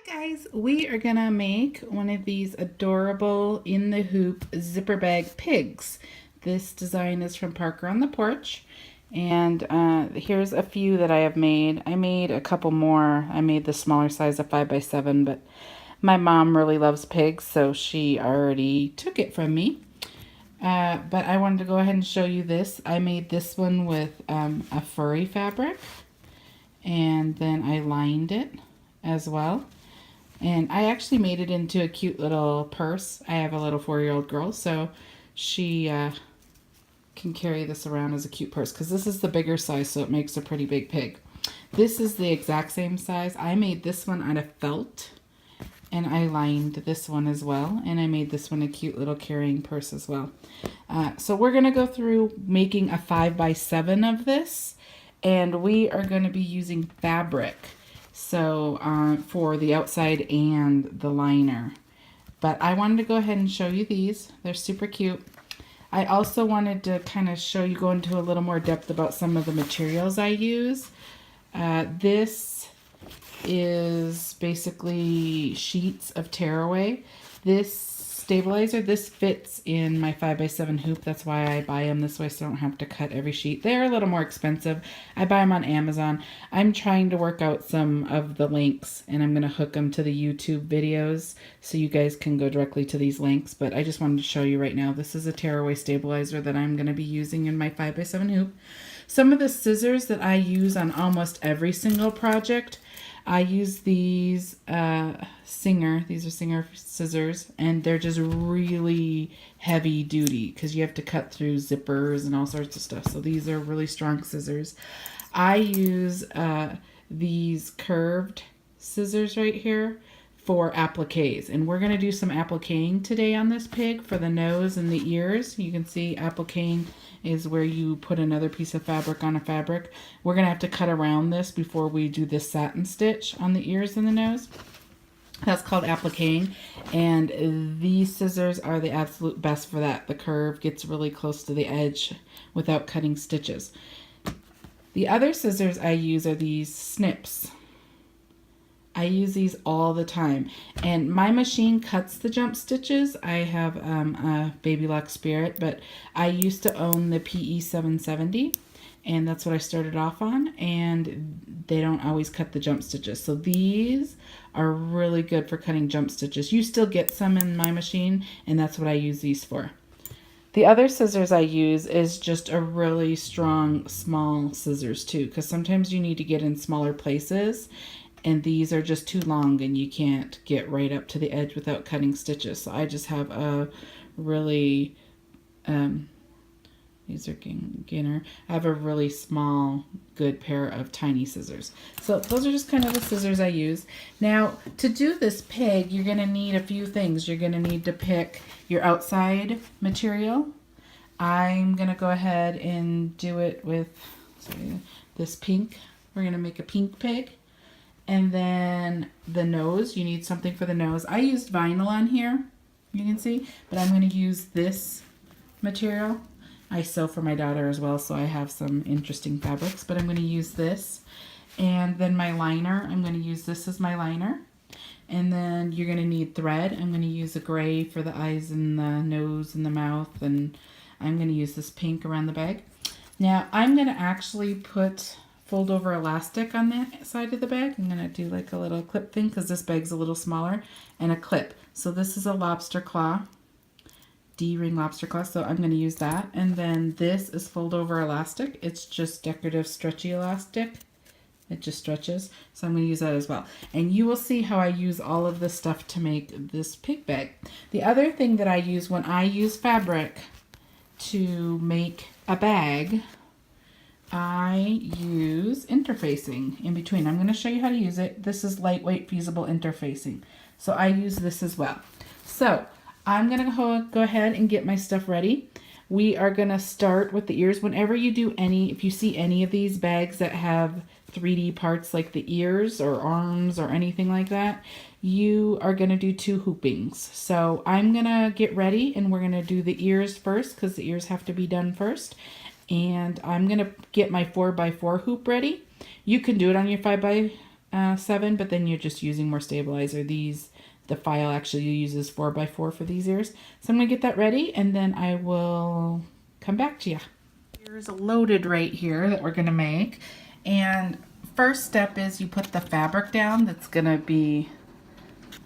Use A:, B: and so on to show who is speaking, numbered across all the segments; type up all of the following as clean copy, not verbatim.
A: Hi guys, we are gonna make one of these adorable in the hoop zipper bag pigs. This design is from Parker on the Porch, and here's a few that I have made. I made a couple more. I made the smaller size of 5x7, but my mom really loves pigs, so she already took it from me. But I wanted to go ahead and show you this. I made this one with a furry fabric, and then I lined it as well. And I actually made it into a cute little purse. I have a little 4-year-old girl, so she can carry this around as a cute purse because this is the bigger size, so it makes a pretty big pig. This is the exact same size. I made this one out of felt, and I lined this one as well, and I made this one a cute little carrying purse as well. So we're going to go through making a 5x7 of this, and we are going to be using fabric. So for the outside and the liner. But I wanted to go ahead and show you these. They're super cute. I also wanted to kind of show you, go into a little more depth about some of the materials I use. This is basically sheets of tearaway. This stabilizer, this fits in my 5x7 hoop. That's why I buy them this way, so I don't have to cut every sheet. They're a little more expensive. I buy them on Amazon. I'm trying to work out some of the links, and I'm going to hook them to the YouTube videos so you guys can go directly to these links. But I just wanted to show you right now. This is a tearaway stabilizer that I'm going to be using in my 5x7 hoop. Some of the scissors that I use on almost every single project, I use these Singer. These are Singer scissors, and they're just really heavy duty because you have to cut through zippers and all sorts of stuff. So these are really strong scissors. I use these curved scissors right here for appliques, and we're going to do some appliquing today on this pig for the nose and the ears. You can see appliquing is where you put another piece of fabric on a fabric. We're going to have to cut around this before we do this satin stitch on the ears and the nose. That's called appliquing, and these scissors are the absolute best for that. The curve gets really close to the edge without cutting stitches. The other scissors I use are these snips. I use these all the time, and my machine cuts the jump stitches. I have a Baby Lock Spirit, but I used to own the PE 770, and that's what I started off on, and they don't always cut the jump stitches. So these are really good for cutting jump stitches. You still get some in my machine, and that's what I use these for. The other scissors I use is just a really strong small scissors too, because sometimes you need to get in smaller places, and these are just too long and you can't get right up to the edge without cutting stitches. So I just have a really, these are Gainer. I have a really small, good pair of tiny scissors. So those are just kind of the scissors I use. Now, to do this pig, you're going to need a few things. You're going to need to pick your outside material. I'm going to go ahead and do it with this pink. We're going to make a pink pig. And then the nose, you need something for the nose. I used vinyl on here, you can see, but I'm going to use this material. I sew for my daughter as well, so I have some interesting fabrics, but I'm going to use this. And then my liner, I'm going to use this as my liner. And then you're going to need thread. I'm going to use a gray for the eyes and the nose and the mouth, and I'm going to use this pink around the bag. Now, I'm going to actually fold over elastic on that side of the bag. I'm going to do like a little clip thing because this bag's a little smaller, and a clip. So this is a lobster claw, D-ring lobster claw, so I'm going to use that. And then this is fold over elastic. It's just decorative stretchy elastic. It just stretches, so I'm going to use that as well. And you will see how I use all of this stuff to make this pig bag. The other thing that I use when I use fabric to make a bag, I use interfacing in between. I'm going to show you how to use it. This is lightweight fusible interfacing. So I use this as well. So I'm going to go ahead and get my stuff ready. We are going to start with the ears. Whenever you do if you see any of these bags that have 3D parts like the ears or arms or anything like that, you are going to do 2 hoopings. So I'm going to get ready, and we're going to do the ears first because the ears have to be done first. And I'm going to get my 4x4 hoop ready. You can do it on your 5x 7, but then you're just using more stabilizer. The file actually uses 4x4 for these ears. So I'm gonna get that ready and then I will come back to you. Here's a loaded right here that we're gonna make. And first step is you put the fabric down. That's gonna be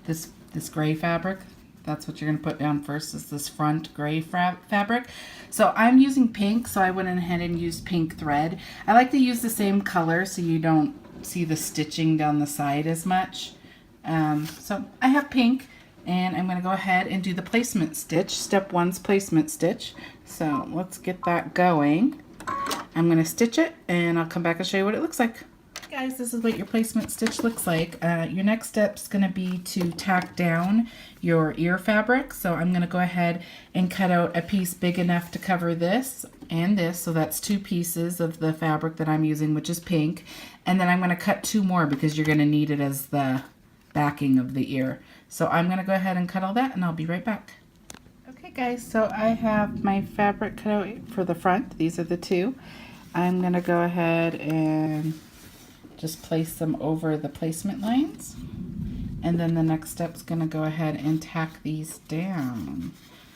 A: this gray fabric. That's what you're gonna put down first, is this front gray fabric. So I'm using pink, so I went ahead and used pink thread. I like to use the same color so you don't see the stitching down the side as much. So I have pink, and I'm gonna go ahead and do the placement stitch. Step 1's placement stitch. So let's get that going. I'm gonna stitch it and I'll come back and show you what it looks like. Guys, this is what your placement stitch looks like. Your next step is going to be to tack down your ear fabric. So I'm going to go ahead and cut out a piece big enough to cover this and this. So that's 2 pieces of the fabric that I'm using, which is pink. And then I'm going to cut 2 more because you're going to need it as the backing of the ear. So I'm going to go ahead and cut all that and I'll be right back. Okay guys, so I have my fabric cut out for the front. These are the 2. I'm going to go ahead and just place them over the placement lines. And then the next step is going to go ahead and tack these down.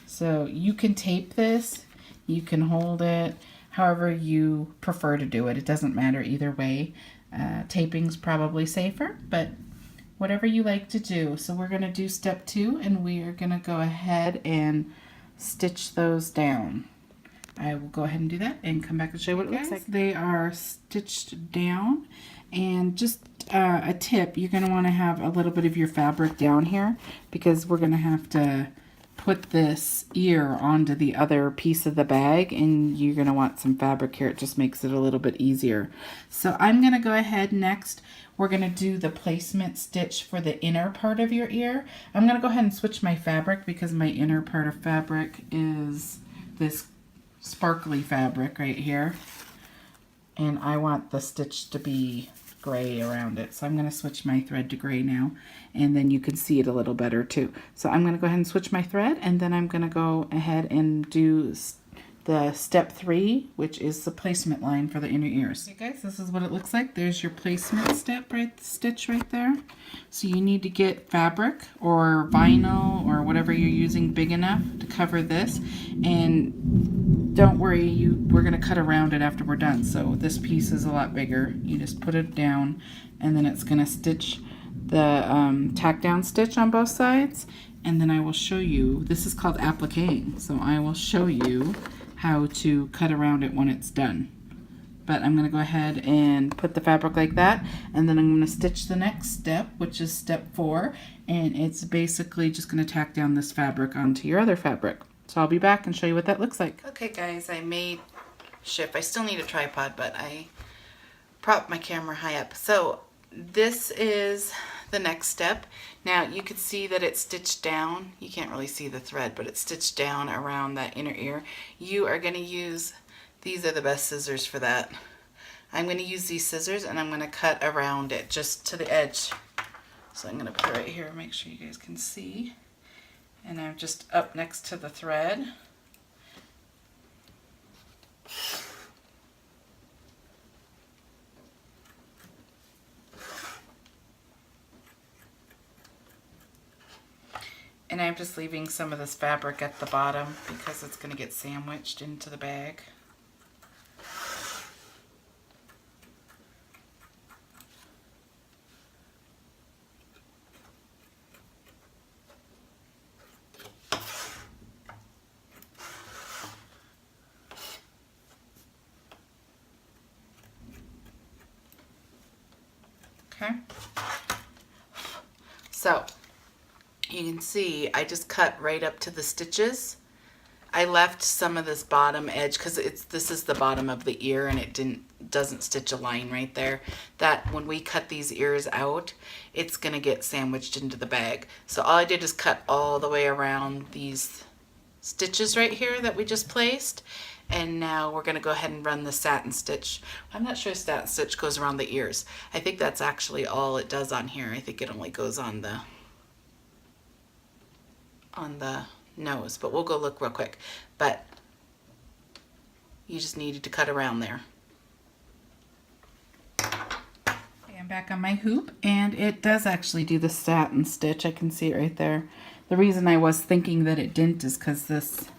A: So you can tape this, you can hold it, however you prefer to do it. It doesn't matter either way. Taping's probably safer, but whatever you like to do. So we're going to do step 2 and we are going to go ahead and stitch those down. I will go ahead and do that and come back and show you what it looks like. They are stitched down. And just a tip, you're going to want to have a little bit of your fabric down here because we're going to have to put this ear onto the other piece of the bag, and you're going to want some fabric here. It just makes it a little bit easier. So I'm going to go ahead next. We're going to do the placement stitch for the inner part of your ear. I'm going to go ahead and switch my fabric because my inner part of fabric is this sparkly fabric right here. And I want the stitch to be gray around it. So I'm going to switch my thread to gray now, and then you can see it a little better too. So I'm going to go ahead and switch my thread, and then I'm going to go ahead and do the step 3, which is the placement line for the inner ears. Okay guys, this is what it looks like. There's your placement stitch right there. So you need to get fabric or vinyl or whatever you're using big enough to cover this, and don't worry, we're going to cut around it after we're done. So this piece is a lot bigger. You just put it down, and then it's going to stitch the tack down stitch on both sides, and then I will show you. This is called appliquing, so I will show you how to cut around it when it's done. But I'm going to go ahead and put the fabric like that, and then I'm going to stitch the next step, which is step 4, and it's basically just going to tack down this fabric onto your other fabric. So I'll be back and show you what that looks like. Okay guys, I made shift. I still need a tripod, but I propped my camera high up. So this is the next step. Now you can see that it's stitched down. You can't really see the thread, but it's stitched down around that inner ear. You are going to use, these are the best scissors for that. I'm going to use these scissors and I'm going to cut around it just to the edge. So I'm going to put it right here, make sure you guys can see. And I'm just up next to the thread. And I'm just leaving some of this fabric at the bottom because it's going to get sandwiched into the bag. Okay. So you can see I just cut right up to the stitches. I left some of this bottom edge because this is the bottom of the ear and it doesn't stitch a line right there. That when we cut these ears out, it's gonna get sandwiched into the bag. So all I did is cut all the way around these stitches right here that we just placed. And now we're going to go ahead and run the satin stitch. I'm not sure satin stitch goes around the ears. I think that's actually all it does on here. I think it only goes on the nose, but we'll go look real quick. But you just needed to cut around there. Okay, I'm back on my hoop, and it does actually do the satin stitch. I can see it right there. The reason I was thinking that it didn't is because this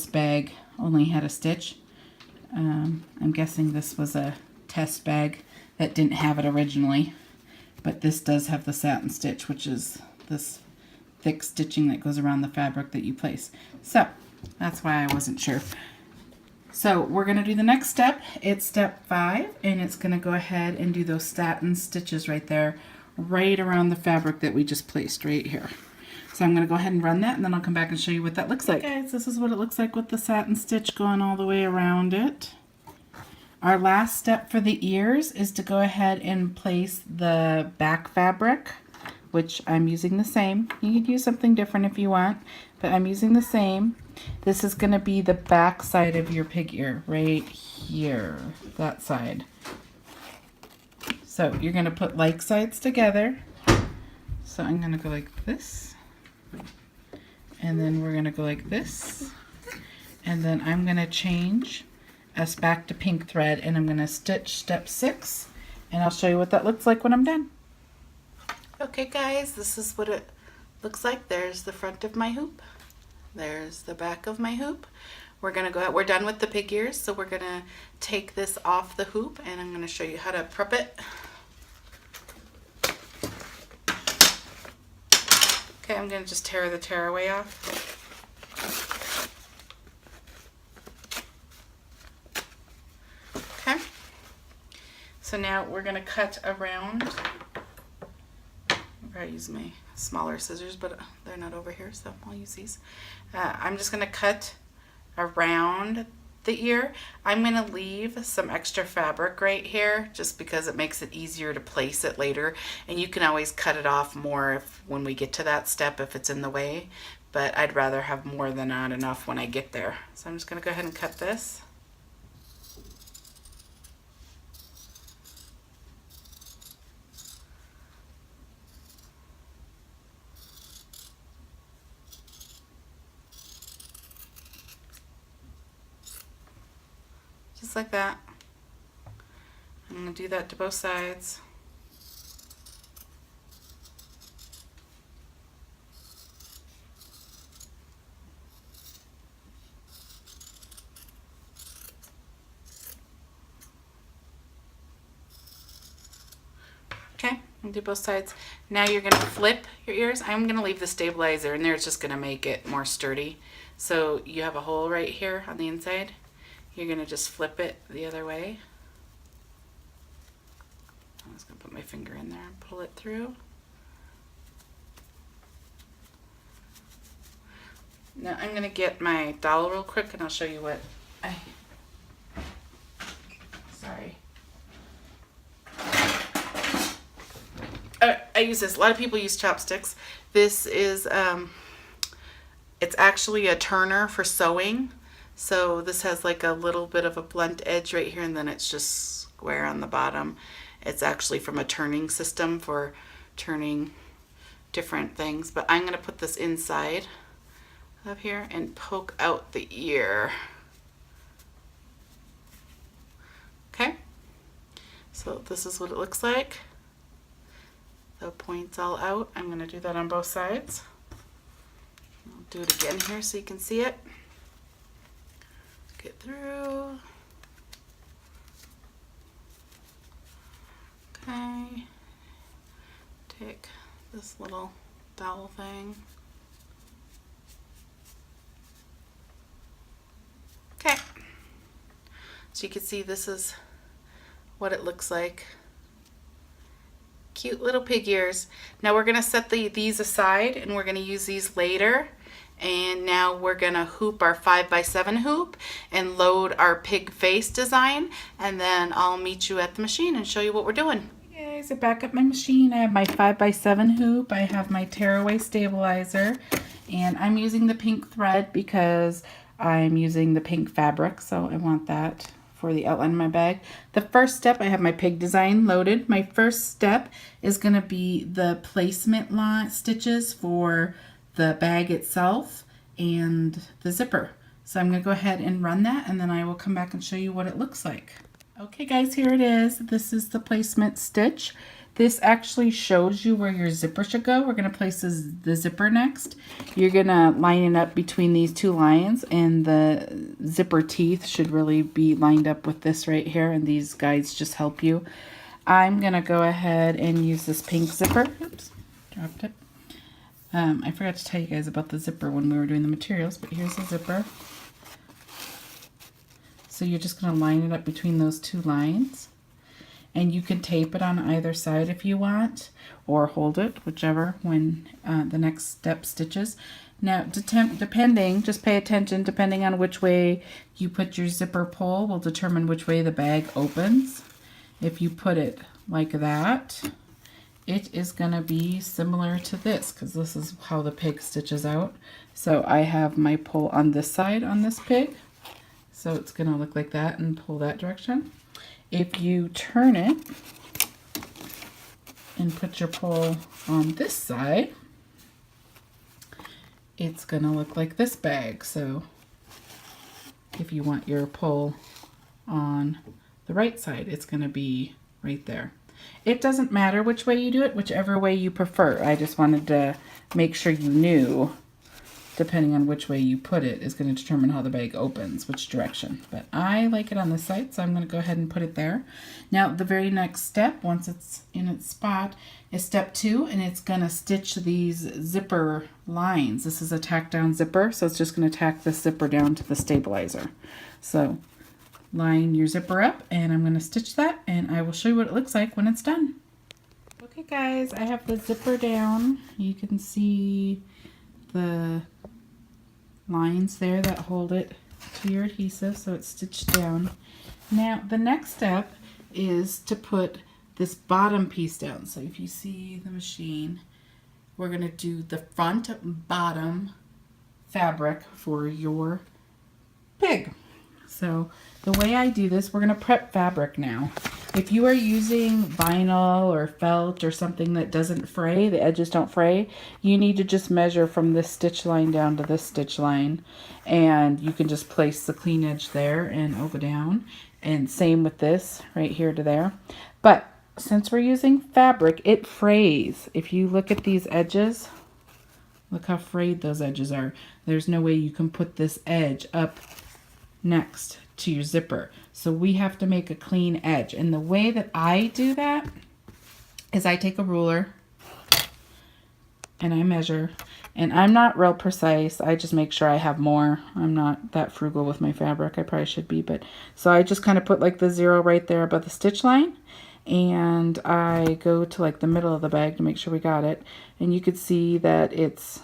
A: bag only had a stitch. I'm guessing this was a test bag that didn't have it originally, but this does have the satin stitch, which is this thick stitching that goes around the fabric that you place. So that's why I wasn't sure. So we're going to do the next step. It's step 5, and it's going to go ahead and do those satin stitches right there, right around the fabric that we just placed right here. So I'm going to go ahead and run that, and then I'll come back and show you what that looks like. Okay, guys, this is what it looks like with the satin stitch going all the way around it. Our last step for the ears is to go ahead and place the back fabric, which I'm using the same. You could use something different if you want, but I'm using the same. This is going to be the back side of your pig ear, right here, that side. So you're going to put like sides together. So I'm going to go like this, and then we're going to go like this, and then I'm going to change us back to pink thread, and I'm going to stitch step 6, and I'll show you what that looks like when I'm done. Okay guys, this is what it looks like. There's the front of my hoop. There's the back of my hoop. We're gonna go out. We're done with the pig ears, so we're gonna take this off the hoop, and I'm gonna show you how to prep it. Okay, I'm gonna just tear the tearaway off. Okay. So now we're gonna cut around. I use my smaller scissors, but they're not over here, so I'll use these. I'm just going to cut around the ear. I'm going to leave some extra fabric right here just because it makes it easier to place it later, and you can always cut it off more when we get to that step if it's in the way, but I'd rather have more than not enough when I get there. So I'm just going to go ahead and cut this. Just like that. I'm going to do that to both sides. Okay, and do both sides. Now you're going to flip your ears. I'm going to leave the stabilizer in there. It's just going to make it more sturdy. So you have a hole right here on the inside. You're going to just flip it the other way. I'm just going to put my finger in there and pull it through. Now I'm going to get my dowel real quick, and I'll show you what I use this. A lot of people use chopsticks. This is, it's actually a turner for sewing. So this has like a little bit of a blunt edge right here, and then it's just square on the bottom. It's actually from a turning system for turning different things. But I'm going to put this inside of here and poke out the ear. Okay, so this is what it looks like. The point's all out. I'm going to do that on both sides. I'll do it again here so you can see it. Get through. Okay. Take this little dowel thing. Okay. So you can see this is what it looks like. Cute little pig ears. Now we're going to set these aside, and we're going to use these later. And now we're going to hoop our 5x7 hoop and load our pig face design, and then I'll meet you at the machine and show you what we're doing. Hey guys, I back up my machine. I have my 5x7 hoop. I have my tearaway stabilizer, and I'm using the pink thread because I'm using the pink fabric, so I want that for the outline of my bag. The first step, I have my pig design loaded. My first step is going to be the placement stitches for the bag itself and the zipper. So I'm going to go ahead and run that, and then I will come back and show you what it looks like. Okay guys, here it is. This is the placement stitch. This actually shows you where your zipper should go. We're going to place the zipper next. You're going to line it up between these two lines, and the zipper teeth should really be lined up with this right here, and these guides just help you. I'm going to go ahead and use this pink zipper. Oops, dropped it. I forgot to tell you guys about the zipper when we were doing the materials, but here's the zipper. So you're just going to line it up between those two lines. And you can tape it on either side if you want, or hold it, whichever, when the next step stitches. Now, depending, just pay attention, depending on which way you put your zipper pull will determine which way the bag opens. If you put it like that, it is going to be similar to this, because this is how the pig stitches out. So I have my pull on this side on this pig. So it's going to look like that and pull that direction. If you turn it and put your pull on this side, it's going to look like this bag. So if you want your pull on the right side, it's going to be right there. It doesn't matter which way you do it, whichever way you prefer. I just wanted to make sure you knew, depending on which way you put it, is going to determine how the bag opens, which direction. But I like it on this side, so I'm going to go ahead and put it there. Now, the very next step, once it's in its spot, is step 2, and it's going to stitch these zipper lines. This is a tack down zipper, so it's just going to tack the zipper down to the stabilizer. So line your zipper up, and I'm going to stitch that, and I will show you what it looks like when it's done. Okay guys, I have the zipper down. You can see the lines there that hold it to your adhesive, so it's stitched down. Now the next step is to put this bottom piece down. So if you see the machine, we're going to do the front bottom fabric for your pig. So the way I do this, we're going to prep fabric now. If you are using vinyl or felt or something that doesn't fray, the edges don't fray, you need to just measure from this stitch line down to this stitch line, and you can just place the clean edge there and over down, and same with this right here to there. But since we're using fabric, it frays. If you look at these edges, look how frayed those edges are. There's no way you can put this edge up next to your zipper. So we have to make a clean edge. And the way that I do that is I take a ruler and I measure. And I'm not real precise. I just make sure I have more. I'm not that frugal with my fabric. I probably should be, but so I just kind of put like the 0 right there above the stitch line. And I go to like the middle of the bag to make sure we got it. And you could see that it's,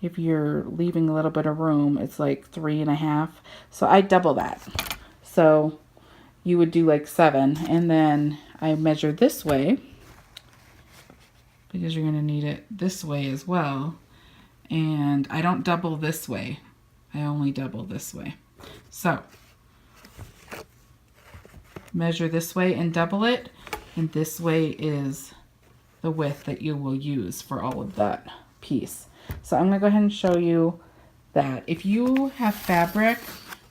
A: if you're leaving a little bit of room, it's like 3.5. So I double that. So you would do like 7. And then I measure this way, because you're going to need it this way as well. And I don't double this way. I only double this way. So measure this way and double it. And this way is the width that you will use for all of that piece. So I'm going to go ahead and show you that. If you have fabric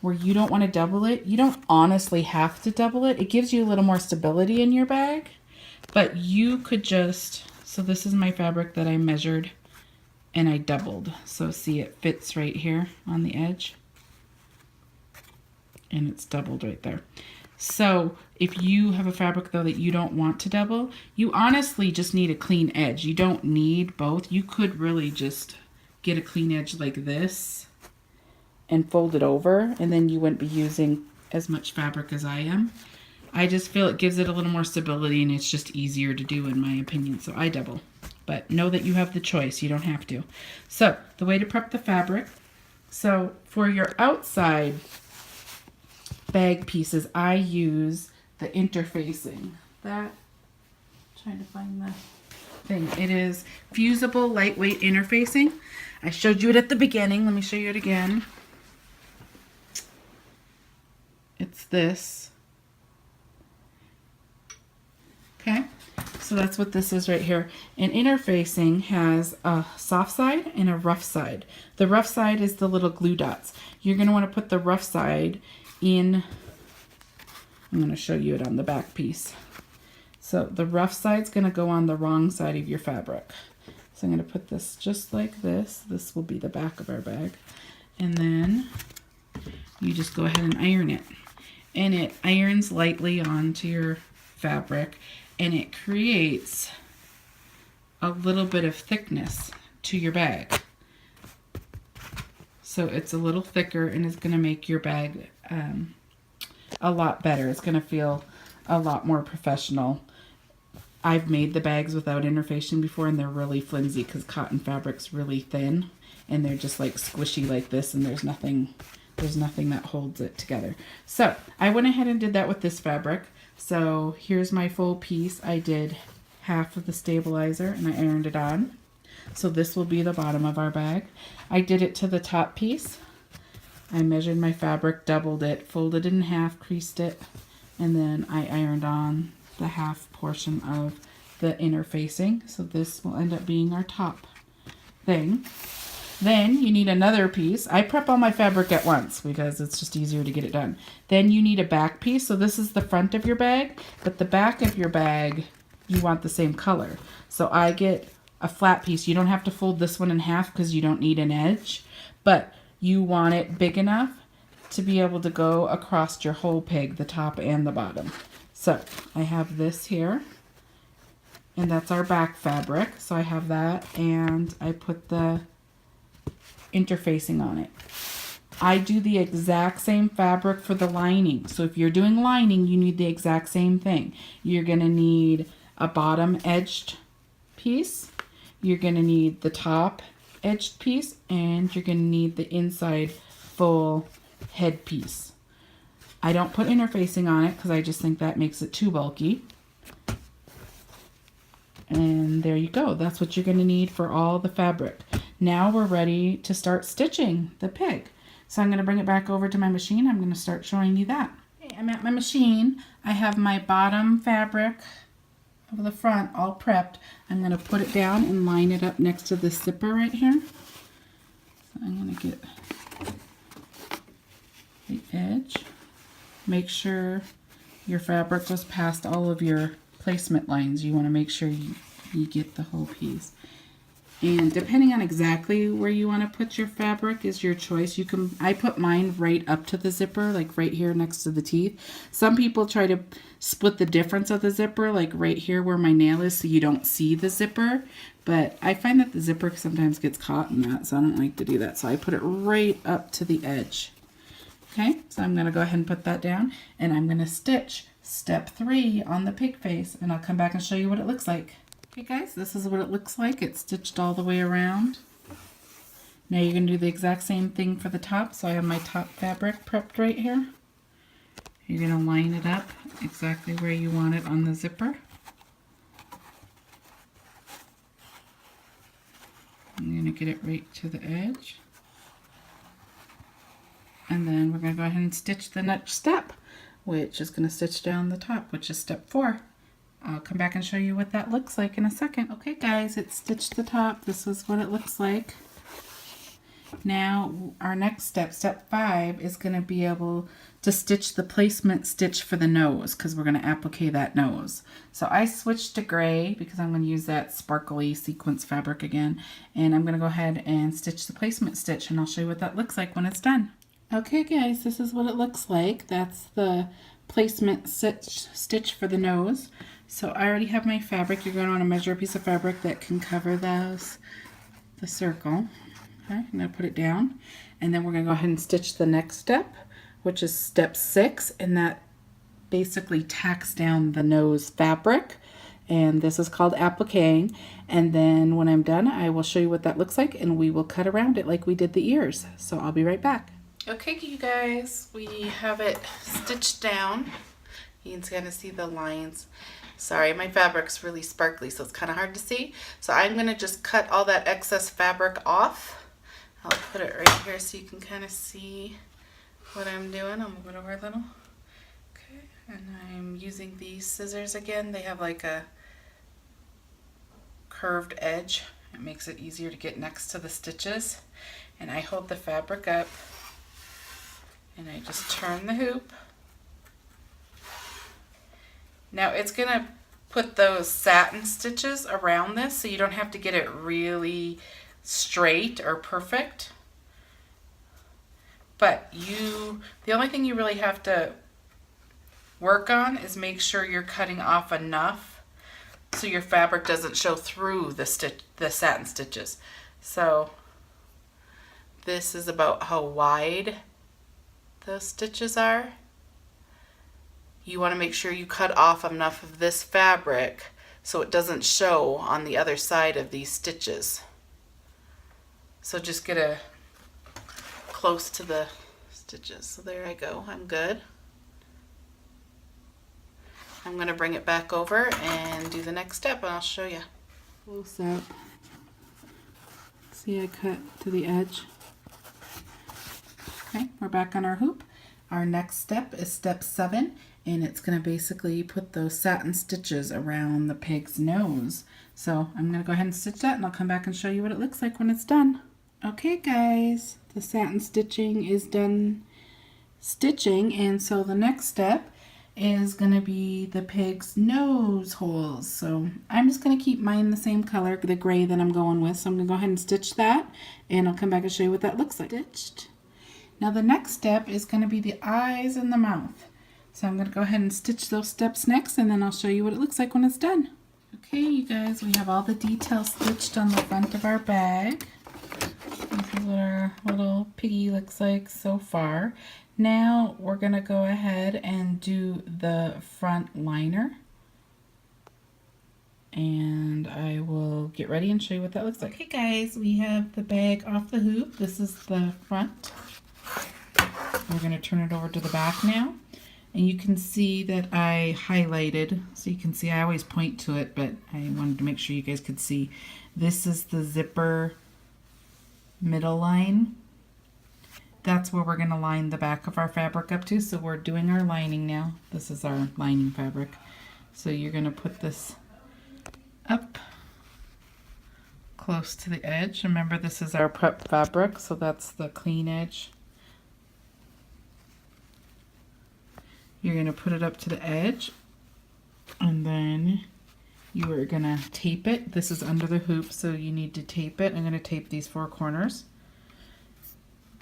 A: where you don't want to double it, you don't honestly have to double it. It gives you a little more stability in your bag, but you could just, so this is my fabric that I measured and I doubled. So see, it fits right here on the edge and it's doubled right there. So if you have a fabric though that you don't want to double, you honestly just need a clean edge. You don't need both. You could really just get a clean edge like this and fold it over, and then you wouldn't be using as much fabric as I am. I just feel it gives it a little more stability and it's just easier to do in my opinion. So I double, but know that you have the choice. You don't have to. So the way to prep the fabric. So for your outside bag pieces, I use the interfacing. That, trying to find the thing. It is fusible lightweight interfacing. I showed you it at the beginning. Let me show you it again. It's this. Okay, so that's what this is right here. And interfacing has a soft side and a rough side. The rough side is the little glue dots. You're going to want to put the rough side in I'm going to show you it on the back piece. So the rough side's going to go on the wrong side of your fabric. So I'm going to put this just like this. This will be the back of our bag. And then you just go ahead and iron it. And it irons lightly onto your fabric, and it creates a little bit of thickness to your bag. So it's a little thicker, and it's going to make your bag a lot better. It's going to feel a lot more professional. I've made the bags without interfacing before, and they're really flimsy because cotton fabric's really thin, and they're just like squishy like this, and there's nothing that holds it together. So I went ahead and did that with this fabric. So here's my full piece. I did half of the stabilizer and I ironed it on. So this will be the bottom of our bag. I did it to the top piece. I measured my fabric, doubled it, folded it in half, creased it, and then I ironed on the half portion of the interfacing. So this will end up being our top thing. Then you need another piece. I prep all my fabric at once because it's just easier to get it done. Then you need a back piece. So this is the front of your bag, but the back of your bag, you want the same color. So I get a flat piece. You don't have to fold this one in half because you don't need an edge, but you want it big enough to be able to go across your whole pig, the top and the bottom. So I have this here, and that's our back fabric. So I have that, and I put the interfacing on it. I do the exact same fabric for the lining. So if you're doing lining, you need the exact same thing. You're going to need a bottom edged piece. You're going to need the top edged piece, and you're going to need the inside full head piece. I don't put interfacing on it because I just think that makes it too bulky. And there you go. That's what you're going to need for all the fabric. Now we're ready to start stitching the pig. So I'm going to bring it back over to my machine. I'm going to start showing you that. Okay, I'm at my machine. I have my bottom fabric of the front all prepped. I'm going to put it down and line it up next to the zipper right here. So I'm going to get the edge. Make sure your fabric goes past all of your placement lines. You want to make sure you get the whole piece. And depending on exactly where you want to put your fabric is your choice. I put mine right up to the zipper, like right here next to the teeth. Some people try to split the difference of the zipper, like right here where my nail is, so you don't see the zipper. But I find that the zipper sometimes gets caught in that, so I don't like to do that. So I put it right up to the edge. Okay, so I'm going to go ahead and put that down, and I'm going to stitch step 3 on the pig face, and I'll come back and show you what it looks like. Okay guys, this is what it looks like. It's stitched all the way around. Now you're going to do the exact same thing for the top. So I have my top fabric prepped right here. You're going to line it up exactly where you want it on the zipper. I'm going to get it right to the edge. And then we're going to go ahead and stitch the next step, which is going to stitch down the top, which is step 4. I'll come back and show you what that looks like in a second. Okay guys, it's stitched the top. This is what it looks like. Now our next step, step 5, is going to be able to stitch the placement stitch for the nose, because we're going to applique that nose. So I switched to gray because I'm going to use that sparkly sequence fabric again, and I'm going to go ahead and stitch the placement stitch, and I'll show you what that looks like when it's done. Okay guys, this is what it looks like. That's the placement stitch for the nose. So I already have my fabric. You're going to want to measure a piece of fabric that can cover the circle. Okay, I'm going to put it down, and then we're going to go ahead and stitch the next step, which is step 6, and that basically tacks down the nose fabric, and this is called appliquing. And then when I'm done, I will show you what that looks like, and we will cut around it like we did the ears. So I'll be right back. Okay you guys, we have it stitched down. You can kind of see the lines. Sorry, my fabric's really sparkly, so it's kind of hard to see. So I'm going to just cut all that excess fabric off. I'll put it right here so you can kind of see what I'm doing. I'll move it over a little. Okay, and I'm using these scissors again. They have like a curved edge. It makes it easier to get next to the stitches. And I hold the fabric up, and I just turn the hoop. Now it's going to put those satin stitches around this so you don't have to get it really straight or perfect. But the only thing you really have to work on is make sure you're cutting off enough so your fabric doesn't show through the satin stitches. So this is about how wide those stitches are. You want to make sure you cut off enough of this fabric so it doesn't show on the other side of these stitches. So just get a close to the stitches. So there I go, I'm good. I'm going to bring it back over and do the next step, and I'll show you. Close up. See, I cut to the edge. Okay, we're back on our hoop. Our next step is step 7, and it's going to basically put those satin stitches around the pig's nose. So I'm going to go ahead and stitch that, and I'll come back and show you what it looks like when it's done. Okay guys, the satin stitching is done stitching, and so the next step is going to be the pig's nose holes. So I'm just going to keep mine the same color, the gray that I'm going with. So I'm going to go ahead and stitch that, and I'll come back and show you what that looks like. Stitched. Now the next step is going to be the eyes and the mouth. So I'm going to go ahead and stitch those steps next, and then I'll show you what it looks like when it's done. Okay you guys, we have all the details stitched on the front of our bag. This is what our little piggy looks like so far. Now we're going to go ahead and do the front liner. And I will get ready and show you what that looks like. Okay guys, we have the bag off the hoop. This is the front. We're going to turn it over to the back now. And you can see that I highlighted, so you can see I always point to it, but I wanted to make sure you guys could see. This is the zipper middle line. That's where we're going to line the back of our fabric up to. So we're doing our lining now. This is our lining fabric. So you're going to put this up close to the edge. Remember, this is our prep fabric, so that's the clean edge. You're going to put it up to the edge, and then you are going to tape it. This is under the hoop, so you need to tape it. I'm going to tape these 4 corners,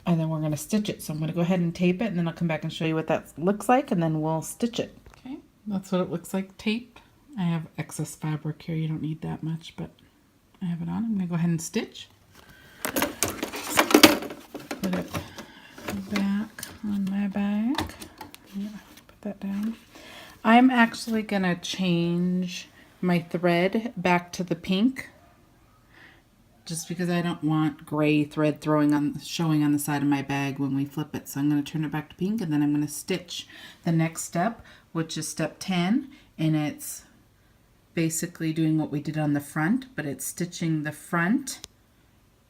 A: and then we're going to stitch it. So I'm going to go ahead and tape it, and then I'll come back and show you what that looks like, and then we'll stitch it. Okay, that's what it looks like taped. I have excess fabric here. You don't need that much, but I have it on. I'm going to go ahead and stitch. Put it back on my bag. Yeah. That down. I'm actually gonna change my thread back to the pink just because I don't want gray thread showing on the side of my bag when we flip it. So I'm going to turn it back to pink, and then I'm going to stitch the next step, which is step 10, and it's basically doing what we did on the front, but it's stitching the front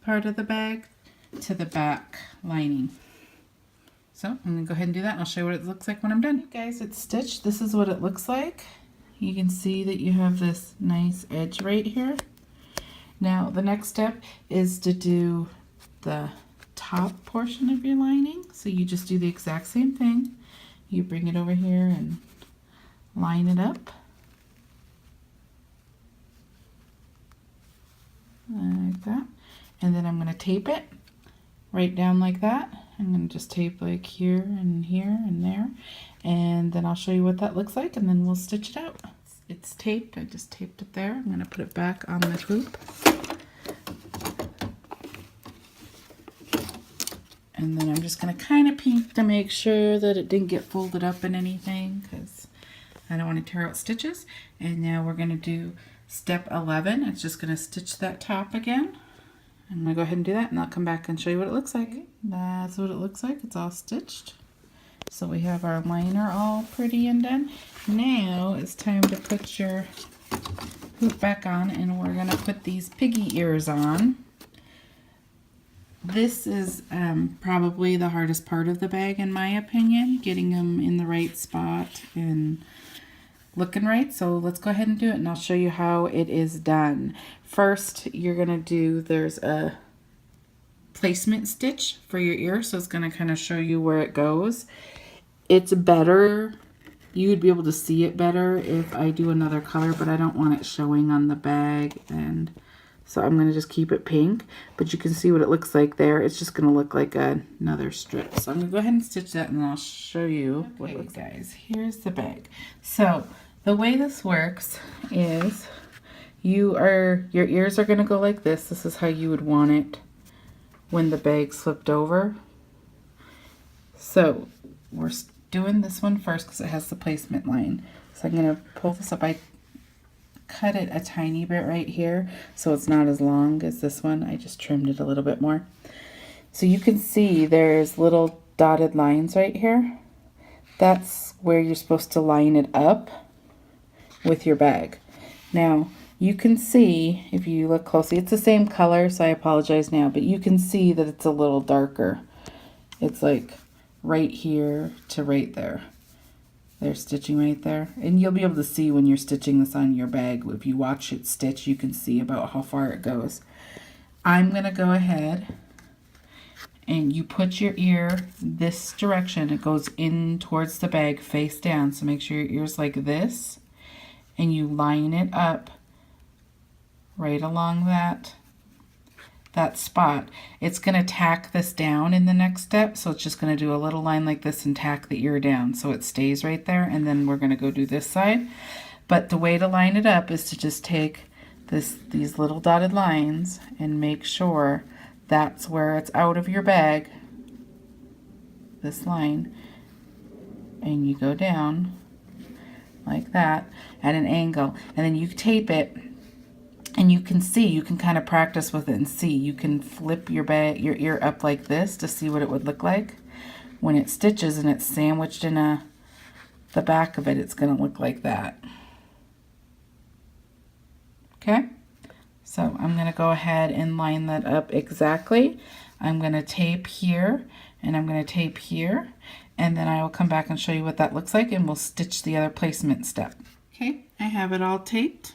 A: part of the bag to the back lining. So I'm going to go ahead and do that, and I'll show you what it looks like when I'm done. Okay, guys, it's stitched. This is what it looks like. You can see that you have this nice edge right here. Now the next step is to do the top portion of your lining. So you just do the exact same thing. You bring it over here and line it up. Like that. And then I'm going to tape it right down like that. I'm going to just tape like here and there, and then I'll show you what that looks like, and then we'll stitch it out. It's taped. I just taped it there. I'm going to put it back on the hoop, and then I'm just going to kind of peek to make sure that it didn't get folded up in anything, because I don't want to tear out stitches. And now we're going to do step 11. It's just going to stitch that top again. I'm going to go ahead and do that, and I'll come back and show you what it looks like. That's what it looks like. It's all stitched. So we have our liner all pretty and done. Now it's time to put your hoop back on, and we're going to put these piggy ears on. This is probably the hardest part of the bag, in my opinion, getting them in the right spot and looking right. So let's go ahead and do it, and I'll show you how it is done. First, you're going to do, there's a placement stitch for your ear, so it's going to kind of show you where it goes. It's better You would be able to see it better if I do another color, but I don't want it showing on the bag, and so I'm going to just keep it pink, but you can see what it looks like there. It's just going to look like another strip. So I'm going to go ahead and stitch that, and I'll show you what it looks like. Guys, here's the bag. So the way this works is your ears are going to go like this. This is how you would want it when the bag's flipped over. So we're doing this one first because it has the placement line. So I'm going to pull this up. I cut it a tiny bit right here so it's not as long as this one. I just trimmed it a little bit more. So you can see there's little dotted lines right here. That's where you're supposed to line it up with your bag. Now you can see, if you look closely, it's the same color, so I apologize now, but you can see that it's a little darker. It's like right here to right there. They're stitching right there, and you'll be able to see when you're stitching this on your bag. If you watch it stitch, you can see about how far it goes. I'm gonna go ahead and you put your ear this direction. It goes in towards the bag face down, so make sure your ear's like this, and you line it up right along that spot. It's going to tack this down in the next step, so it's just going to do a little line like this and tack the ear down so it stays right there, and then we're going to go do this side. But the way to line it up is to just take these little dotted lines and make sure that's where it's out of your bag, this line, and you go down like that at an angle, and then you tape it. And you can see, you can kind of practice with it and see. You can flip your ear up like this to see what it would look like. When it stitches and it's sandwiched in the back of it, it's going to look like that. Okay? So I'm going to go ahead and line that up exactly. I'm going to tape here, and I'm going to tape here, and then I will come back and show you what that looks like, and we'll stitch the other placement step. Okay, I have it all taped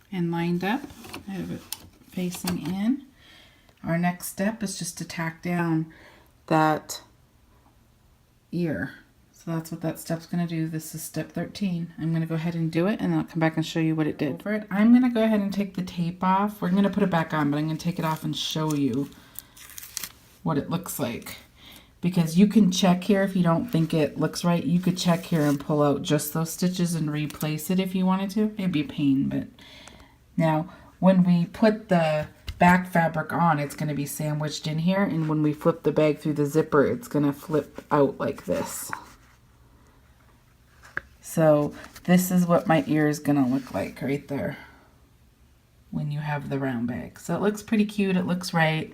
A: and lined up. I have it facing in. Our next step is just to tack down that ear. So that's what that step's going to do. This is step 13. I'm going to go ahead and do it, and then I'll come back and show you what it did. For it, I'm going to go ahead and take the tape off. We're going to put it back on, but I'm going to take it off and show you what it looks like. Because you can check here if you don't think it looks right. You could check here and pull out just those stitches and replace it if you wanted to. It'd be a pain, but now when we put the back fabric on, it's going to be sandwiched in here, and when we flip the bag through the zipper, it's going to flip out like this. So this is what my ear is going to look like right there when you have the round bag. So it looks pretty cute. It looks right.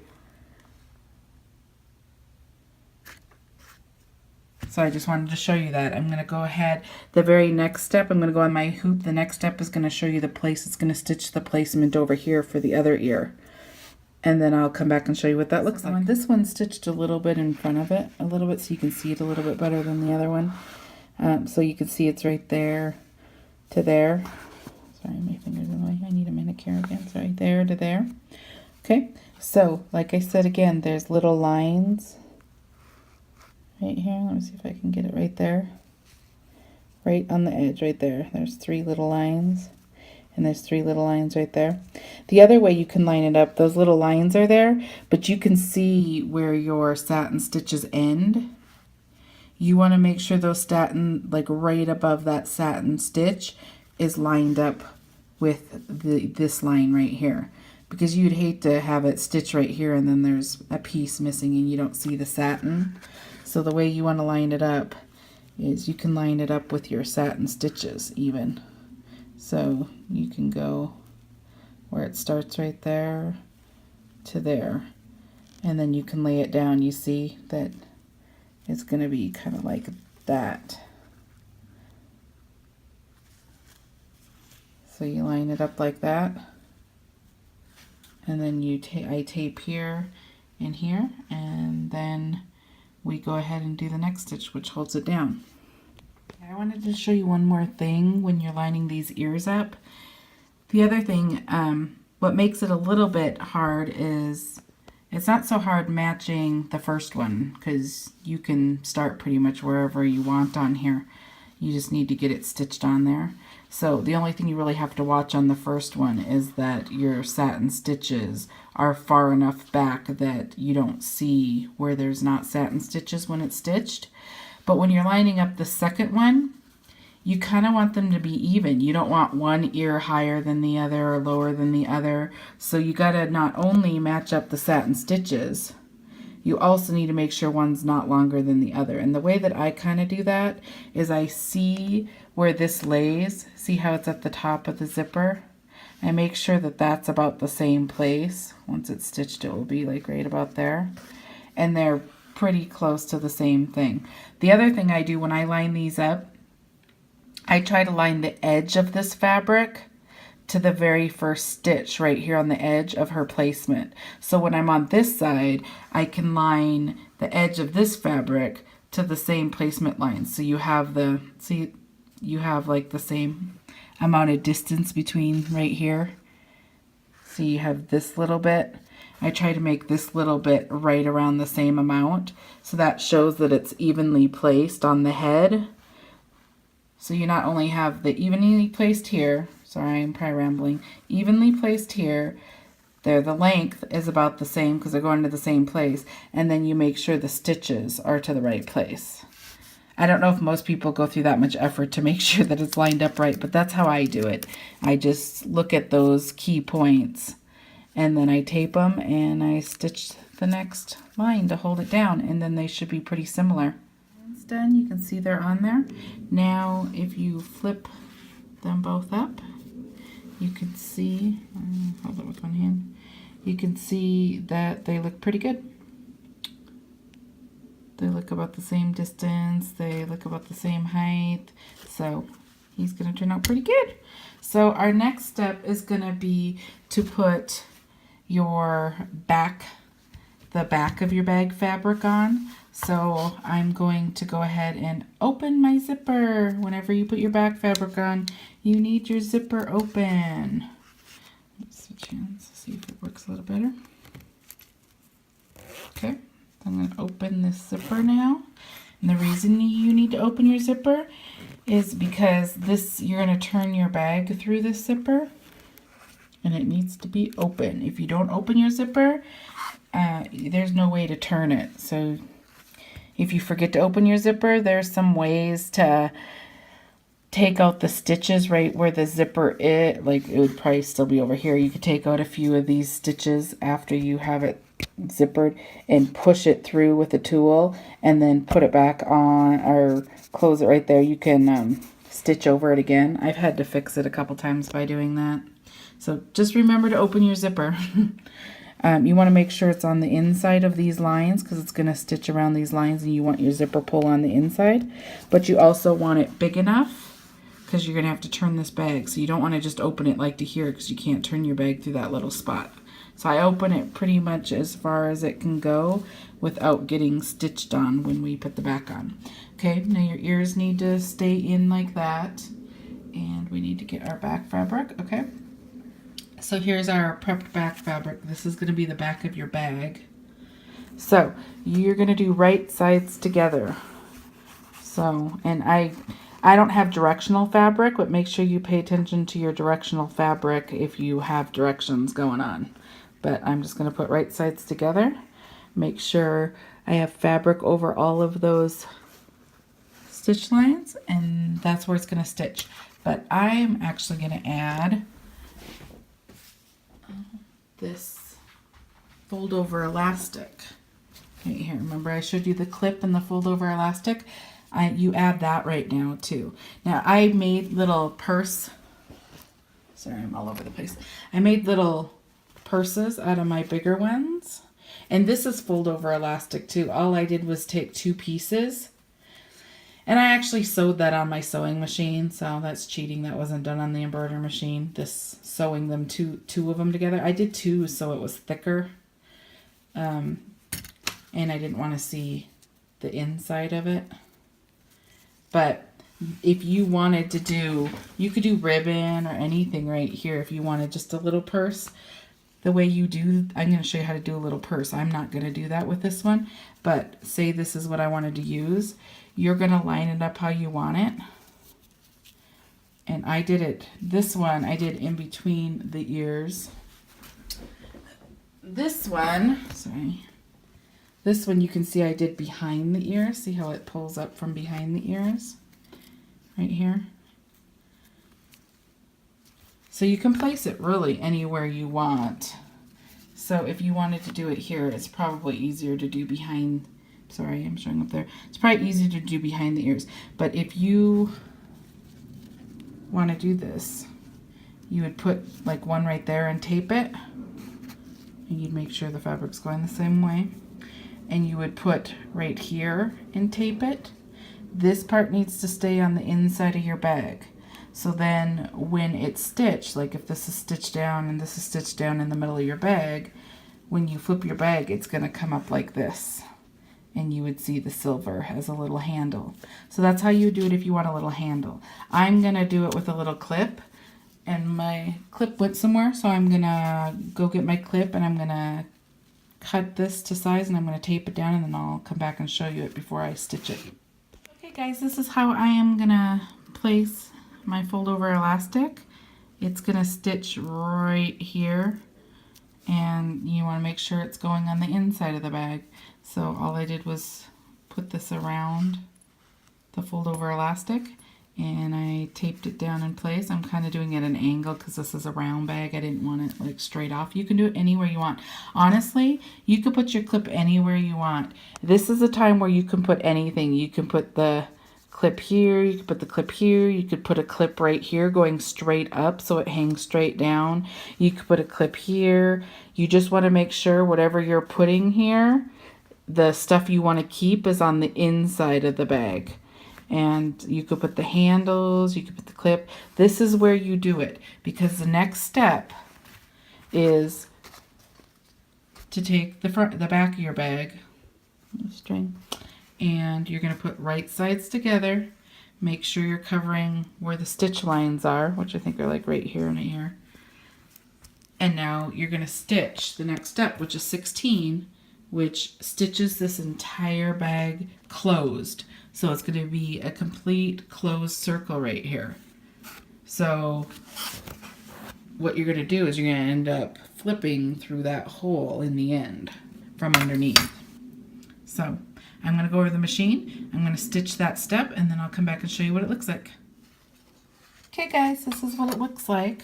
A: So I just wanted to show you that. I'm going to go ahead. The very next step, I'm going to go on my hoop. The next step is going to show you the place. It's going to stitch the placement over here for the other ear. And then I'll come back and show you what that looks like. This one's stitched a little bit in front of it, a little bit, so you can see it a little bit better than the other one. So you can see it's right there to there. Sorry, my finger's in the way. I need a manicure again. Sorry, there to there. Okay, so like I said again, there's little lines right here. Let me see if I can get it right there. Right on the edge, right there. There's 3 little lines. And there's 3 little lines right there. The other way you can line it up, those little lines are there, but you can see where your satin stitches end. You want to make sure those satin, like right above that satin stitch, is lined up with this line right here. Because you'd hate to have it stitch right here and then there's a piece missing and you don't see the satin. So the way you want to line it up is you can line it up with your satin stitches even. So you can go where it starts right there to there, and then you can lay it down. You see that it's going to be kind of like that. So you line it up like that, and then I tape here and here, and then we go ahead and do the next stitch, which holds it down. I wanted to show you one more thing when you're lining these ears up. The other thing, what makes it a little bit hard is it's not so hard matching the first one because you can start pretty much wherever you want on here. You just need to get it stitched on there. So the only thing you really have to watch on the first one is that your satin stitches are far enough back that you don't see where there's not satin stitches when it's stitched. But when you're lining up the second one, you kind of want them to be even. You don't want one ear higher than the other or lower than the other. So you got to not only match up the satin stitches, you also need to make sure one's not longer than the other. And the way that I kind of do that is I see where this lays. See how it's at the top of the zipper? I make sure that that's about the same place. Once it's stitched, it will be like right about there. And they're pretty close to the same thing. The other thing I do when I line these up, I try to line the edge of this fabric to the very first stitch right here on the edge of her placement. So when I'm on this side, I can line the edge of this fabric to the same placement line. So you have the, see, you have like the same amount of distance between right here. So you have this little bit. I try to make this little bit right around the same amount. So that shows that it's evenly placed on the head. So you not only have the evenly placed here, sorry, I'm probably rambling, evenly placed here, there the length is about the same because they're going to the same place, and then you make sure the stitches are to the right place. I don't know if most people go through that much effort to make sure that it's lined up right, but that's how I do it. I just look at those key points, and then I tape them, and I stitch the next line to hold it down, and then they should be pretty similar. Done, you can see they're on there. Now if you flip them both up, you can see, hold it with one hand, you can see that they look pretty good. They look about the same distance, they look about the same height, so he's going to turn out pretty good. So our next step is going to be to put your the back of your bag fabric on. So I'm going to go ahead and open my zipper. Whenever you put your back fabric on, you need your zipper open. Let's switch hands to see if it works a little better. Okay, I'm going to open this zipper now. And the reason you need to open your zipper is because you're going to turn your bag through this zipper, and it needs to be open. If you don't open your zipper, there's no way to turn it. So if you forget to open your zipper, there's some ways to take out the stitches right where the zipper is. Like it would probably still be over here. You could take out a few of these stitches after you have it zippered and push it through with a tool and then put it back on or close it right there. You can stitch over it again. I've had to fix it a couple times by doing that. So just remember to open your zipper. You want to make sure it's on the inside of these lines because it's going to stitch around these lines, and you want your zipper pull on the inside. But you also want it big enough because you're going to have to turn this bag. So you don't want to just open it like to here because you can't turn your bag through that little spot. So I open it pretty much as far as it can go without getting stitched on when we put the back on. Okay, now your ears need to stay in like that. And we need to get our back fabric, okay? So here's our prepped back fabric. This is going to be the back of your bag. So you're going to do right sides together. So, and I don't have directional fabric, but make sure you pay attention to your directional fabric if you have directions going on. But I'm just going to put right sides together. Make sure I have fabric over all of those stitch lines, and that's where it's going to stitch. But I'm actually going to add this fold over elastic right here. Remember I showed you the clip and the fold over elastic? You add that right now too. Now I made little purse, sorry I'm all over the place. I made little purses out of my bigger ones, and this is fold over elastic too. All I did was take 2 pieces, and I actually sewed that on my sewing machine, so that's cheating. That wasn't done on the embroidery machine. This sewing them two of them together. I did 2 so it was thicker, and I didn't want to see the inside of it. But if you wanted to do, you could do ribbon or anything right here. If you wanted just a little purse, the way you do, I'm going to show you how to do a little purse. I'm not going to do that with this one, but say this is what I wanted to use. You're going to line it up how you want it. And I did it, this one I did in between the ears. This one, sorry, this one you can see I did behind the ear. See how it pulls up from behind the ears? Right here. So you can place it really anywhere you want. So if you wanted to do it here, it's probably easier to do behind, sorry, I'm showing up there. It's probably easier to do behind the ears. But if you want to do this, you would put like one right there and tape it. And you'd make sure the fabric's going the same way. And you would put right here and tape it. This part needs to stay on the inside of your bag. So then when it's stitched, like if this is stitched down and this is stitched down in the middle of your bag, when you flip your bag, it's going to come up like this. And you would see the silver as a little handle. So that's how you would do it if you want a little handle. I'm going to do it with a little clip. And my clip went somewhere, so I'm going to go get my clip and I'm going to cut this to size and I'm going to tape it down and then I'll come back and show you it before I stitch it. Okay guys, this is how I am going to place my fold over elastic. It's going to stitch right here and you want to make sure it's going on the inside of the bag. So all I did was put this around the fold over elastic and I taped it down in place. I'm kind of doing it at an angle because this is a round bag. I didn't want it like straight off. You can do it anywhere you want. Honestly, you could put your clip anywhere you want. This is a time where you can put anything. You can put the clip here, you could put the clip here, you could put a clip right here going straight up so it hangs straight down. You could put a clip here. You just want to make sure whatever you're putting here, the stuff you want to keep is on the inside of the bag. And you could put the handles, you could put the clip. This is where you do it because the next step is to take the back of your bag, string, and you're going to put right sides together. Make sure you're covering where the stitch lines are, which I think are like right here and right here. And now you're going to stitch the next step, which is 16, which stitches this entire bag closed. So it's going to be a complete closed circle right here. So what you're going to do is you're going to end up flipping through that hole in the end from underneath. So I'm going to go over the machine, I'm going to stitch that step, and then I'll come back and show you what it looks like. Okay guys, this is what it looks like.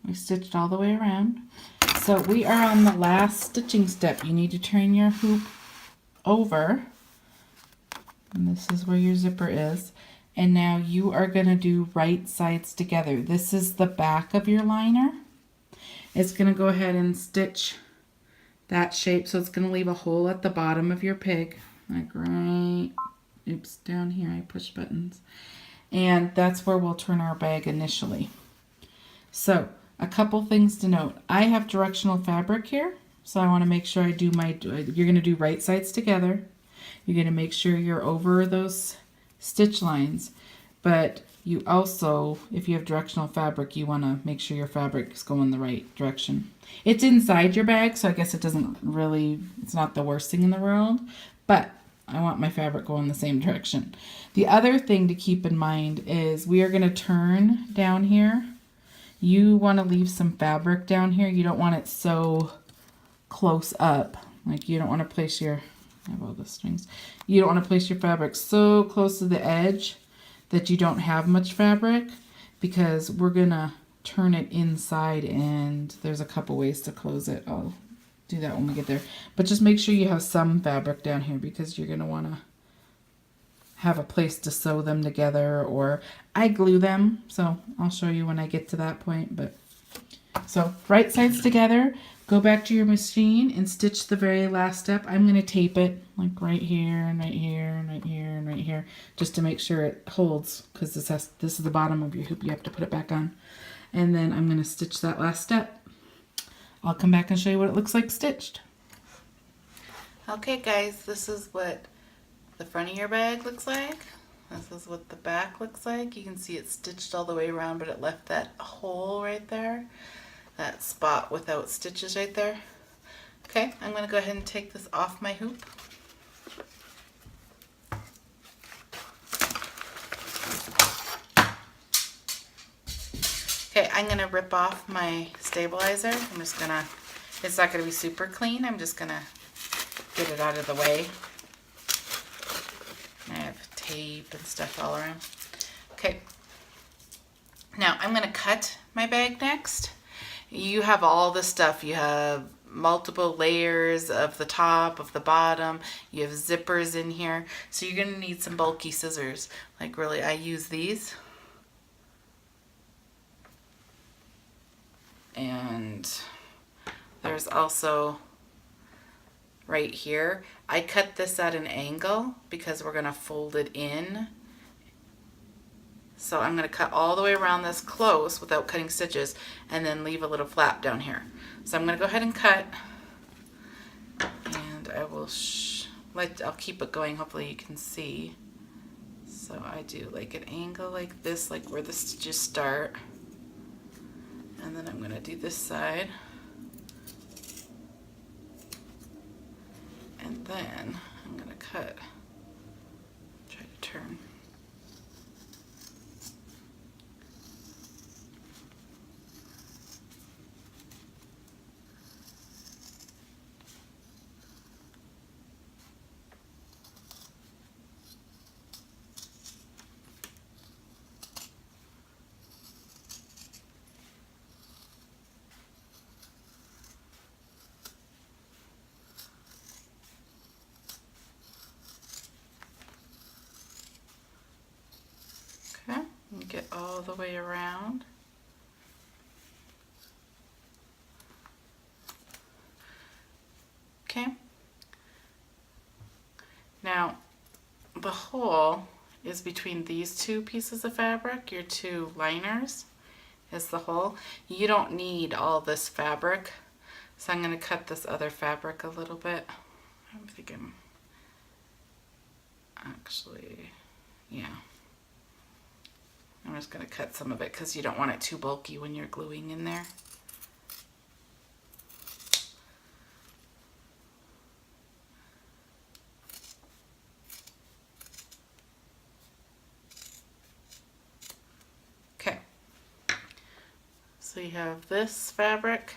A: We stitched all the way around. So we are on the last stitching step. You need to turn your hoop over. And this is where your zipper is. And now you are going to do right sides together. This is the back of your liner. It's going to go ahead and stitch that shape. So it's going to leave a hole at the bottom of your pig. Like right, oops, down here I push buttons. And that's where we'll turn our bag initially. So a couple things to note. I have directional fabric here. So I want to make sure I do you're going to do right sides together. You're going to make sure you're over those stitch lines, but you also, if you have directional fabric, you want to make sure your fabric is going the right direction. It's inside your bag, so I guess it's not the worst thing in the world, but I want my fabric going the same direction. The other thing to keep in mind is we are going to turn down here. You want to leave some fabric down here. You don't want it so close up. Like you don't want to place your, I have all the strings. You don't want to place your fabric so close to the edge that you don't have much fabric, because we're gonna turn it inside and there's a couple ways to close it. I'll do that when we get there. But just make sure you have some fabric down here because you're gonna want to have a place to sew them together, or I glue them, so I'll show you when I get to that point. But so right sides together, go back to your machine and stitch the very last step. I'm going to tape it like right here and right here and right here and right here, just to make sure it holds, because this is the bottom of your hoop. You have to put it back on. And then I'm going to stitch that last step. I'll come back and show you what it looks like stitched. Okay guys, this is what the front of your bag looks like. This is what the back looks like. You can see it's stitched all the way around, but it left that hole right there. That spot without stitches right there. Okay, I'm going to go ahead and take this off my hoop. Okay, I'm gonna rip off my stabilizer. I'm just gonna, it's not gonna be super clean. I'm just gonna get it out of the way. I have tape and stuff all around. Okay, now I'm gonna cut my bag next. You have all the stuff. You have multiple layers of the top, of the bottom. You have zippers in here. So you're gonna need some bulky scissors. Like really, I use these. And there's also right here. I cut this at an angle because we're gonna fold it in. So I'm gonna cut all the way around this close without cutting stitches and then leave a little flap down here. So I'm gonna go ahead and cut, and I will I'll keep it going, hopefully you can see. So I do like an angle like this, like where the stitches start. And then I'm going to do this side. And then I'm going to cut, try to turn. Okay, and get all the way around. Okay. Now, the hole is between these two pieces of fabric, your two liners is the hole. You don't need all this fabric, so I'm going to cut this other fabric a little bit. I'm thinking, actually, yeah. I'm just going to cut some of it because you don't want it too bulky when you're gluing in there. Okay. So you have this fabric,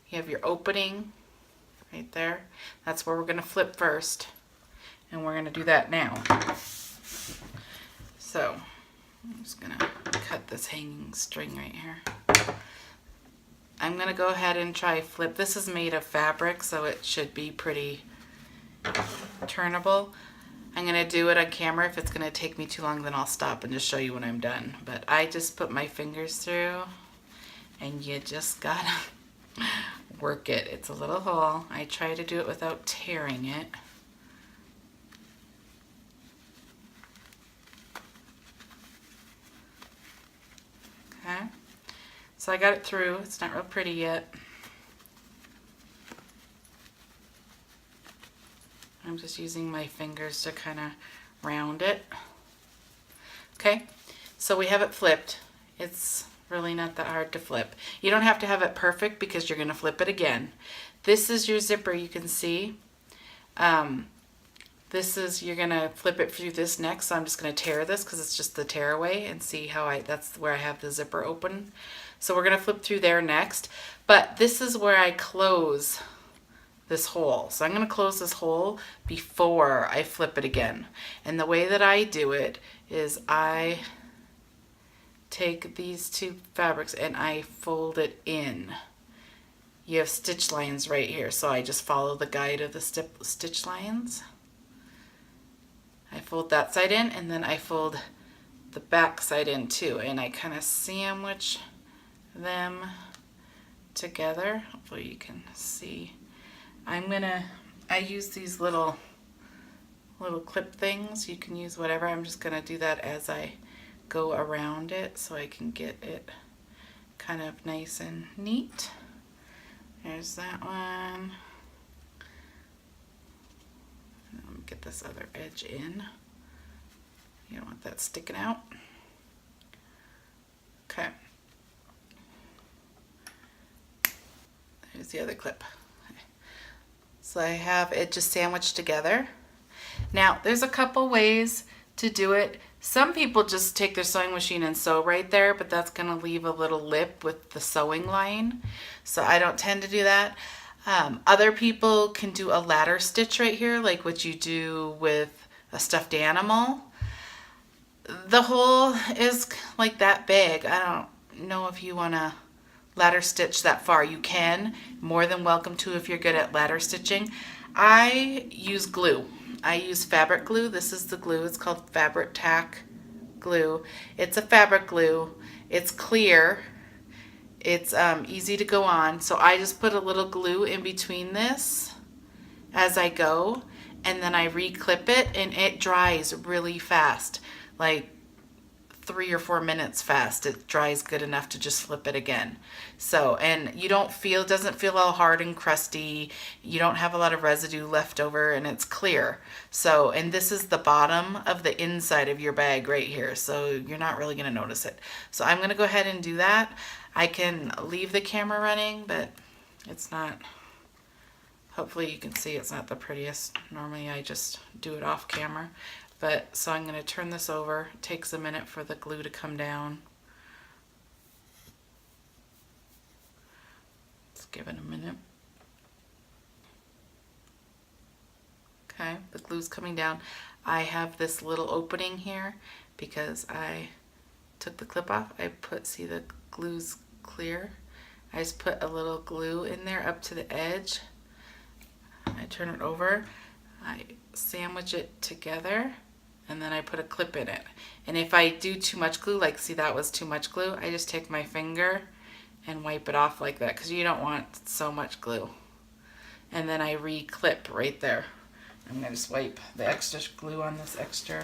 A: you have your opening right there. That's where we're going to flip first, and we're going to do that now. So I'm just going to cut this hanging string right here. I'm going to go ahead and try flip. This is made of fabric, so it should be pretty turnable. I'm going to do it on camera. If it's going to take me too long, then I'll stop and just show you when I'm done. But I just put my fingers through, and you just gotta work it. It's a little hole. I try to do it without tearing it. Okay, so I got it through. It's not real pretty yet. I'm just using my fingers to kind of round it. Okay, so we have it flipped. It's really not that hard to flip. You don't have to have it perfect because you're going to flip it again. This is your zipper, you can see. This is, you're going to flip it through this next, so I'm just going to tear this because it's just the tear away, and see how that's where I have the zipper open. So we're going to flip through there next, but this is where I close this hole. So I'm going to close this hole before I flip it again. And the way that I do it is I take these two fabrics and I fold it in. You have stitch lines right here, so I just follow the guide of the stitch lines. I fold that side in, and then I fold the back side in too, and I kind of sandwich them together. Hopefully you can see. I use these little clip things. You can use whatever. I'm just gonna do that as I go around it so I can get it kind of nice and neat. There's that one. Let me get this other edge in. You don't want that sticking out. Okay. There's the other clip. So I have it just sandwiched together. Now, there's a couple ways to do it. Some people just take their sewing machine and sew right there, but that's going to leave a little lip with the sewing line. So I don't tend to do that. Other people can do a ladder stitch right here, like what you do with a stuffed animal. The hole is like that big. I don't know if you want to ladder stitch that far. You can, more than welcome to if you're good at ladder stitching. I use glue. I use fabric glue. This is the glue. It's called Fabric Tack glue. It's a fabric glue. It's clear. It's easy to go on. So I just put a little glue in between this as I go, and then I re-clip it, and it dries really fast, like 3 or 4 minutes fast. It dries good enough to just flip it again. So, and you don't feel, it doesn't feel all hard and crusty. You don't have a lot of residue left over, and it's clear. So, and this is the bottom of the inside of your bag right here. So you're not really going to notice it. So I'm going to go ahead and do that. I can leave the camera running, but it's not, hopefully you can see it's not the prettiest. Normally I just do it off camera. But so I'm going to turn this over. It takes a minute for the glue to come down. Let's give it a minute. Okay, the glue's coming down. I have this little opening here because I took the clip off. I put, see the glue's clear. I just put a little glue in there up to the edge. I turn it over. I sandwich it together, and then I put a clip in it. And if I do too much glue, like see that was too much glue, I just take my finger and wipe it off like that, because you don't want so much glue. And then I re-clip right there. I'm going to just wipe the extra glue on this extra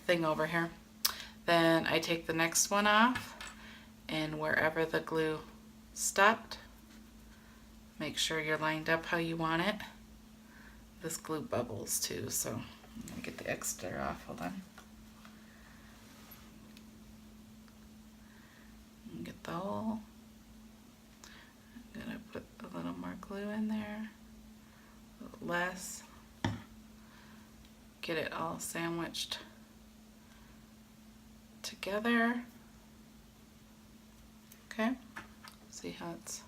A: thing over here. Then I take the next one off, and wherever the glue stopped, make sure you're lined up how you want it. This glue bubbles too, so I'm going to get the extra off. Hold on. And get the hole. I'm going to put a little more glue in there, a little less. Get it all sandwiched together. Okay, see how it's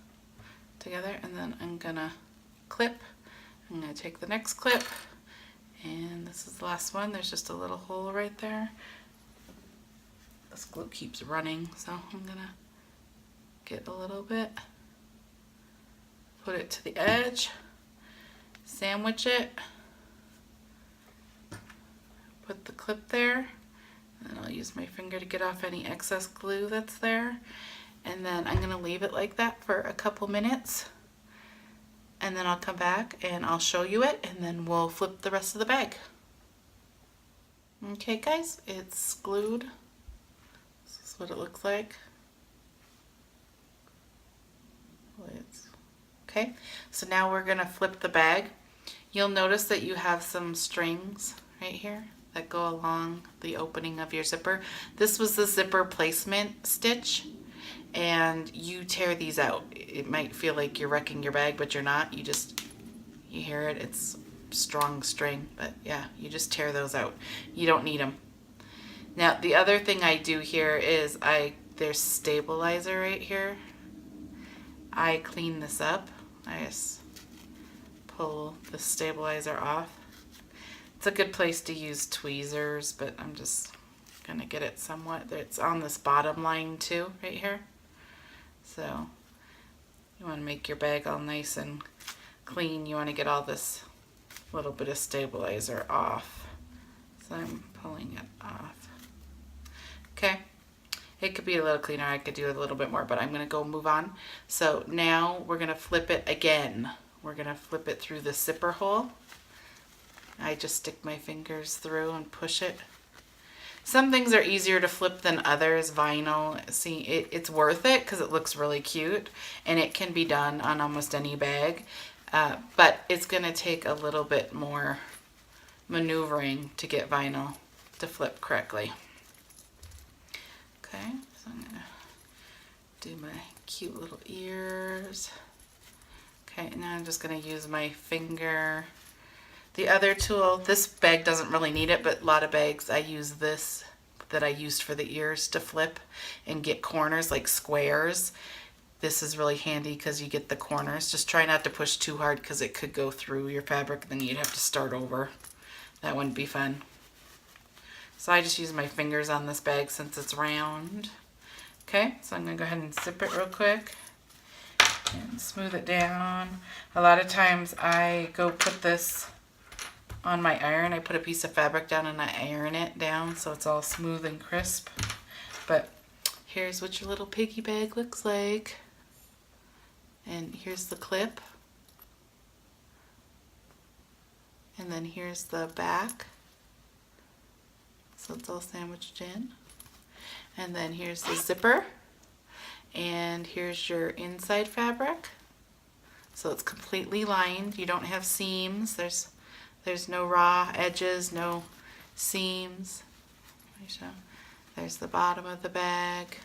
A: together, and then I'm gonna clip. I'm gonna take the next clip, and this is the last one. There's just a little hole right there. This glue keeps running, so I'm gonna get a little bit, put it to the edge, sandwich it, put the clip there, and I'll use my finger to get off any excess glue that's there. And then I'm going to leave it like that for a couple minutes, and then I'll come back and I'll show you it, and then we'll flip the rest of the bag. Okay guys, it's glued. This is what it looks like. Okay, so now we're going to flip the bag. You'll notice that you have some strings right here that go along the opening of your zipper. This was the zipper placement stitch, and you tear these out. It might feel like you're wrecking your bag, but you're not. You hear it, it's strong string, but yeah, you just tear those out. You don't need them. Now the other thing I do here is there's stabilizer right here. I clean this up. I just pull the stabilizer off. It's a good place to use tweezers, but I'm just gonna get it somewhat. It's on this bottom line too, right here. So you want to make your bag all nice and clean. You want to get all this little bit of stabilizer off. So I'm pulling it off. Okay, it could be a little cleaner. I could do a little bit more, but I'm going to go move on. So now we're going to flip it again. We're going to flip it through the zipper hole. I just stick my fingers through and push it. Some things are easier to flip than others. Vinyl, see, it's worth it because it looks really cute, and it can be done on almost any bag, but it's going to take a little bit more maneuvering to get vinyl to flip correctly. Okay, so I'm going to do my cute little ears. Okay, and now I'm just going to use my finger. The other tool, this bag doesn't really need it, but a lot of bags I use this that I used for the ears to flip and get corners like squares. This is really handy because you get the corners. Just try not to push too hard because it could go through your fabric and then you'd have to start over. That wouldn't be fun. So I just use my fingers on this bag since it's round. Okay, so I'm going to go ahead and zip it real quick and smooth it down. A lot of times I go put this on my iron. I put a piece of fabric down and I iron it down so it's all smooth and crisp. But here's what your little piggy bag looks like. And here's the clip. And then here's the back. So it's all sandwiched in. And then here's the zipper. And here's your inside fabric. So it's completely lined. You don't have seams. There's no raw edges, no seams. There's the bottom of the bag.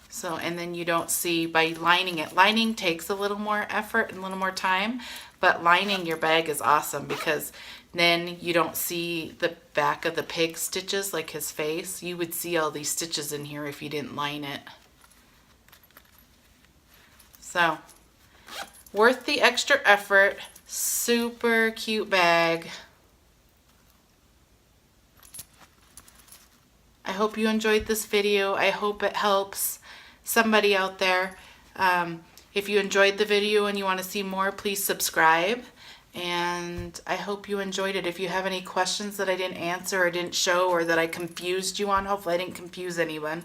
A: So, and then you don't see by lining it. Lining takes a little more effort and a little more time, but lining your bag is awesome because then you don't see the back of the pig stitches like his face. You would see all these stitches in here if you didn't line it. So, worth the extra effort. Super cute bag. I hope you enjoyed this video. I hope it helps somebody out there. If you enjoyed the video and you want to see more, please subscribe. And I hope you enjoyed it. If you have any questions that I didn't answer or didn't show or that I confused you on, hopefully I didn't confuse anyone.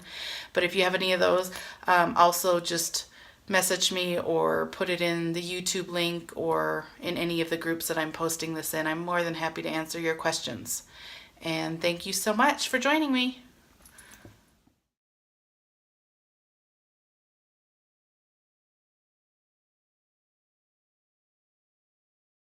A: But if you have any of those, also just message me or put it in the YouTube link or in any of the groups that I'm posting this in. I'm more than happy to answer your questions. And thank you so much for joining me.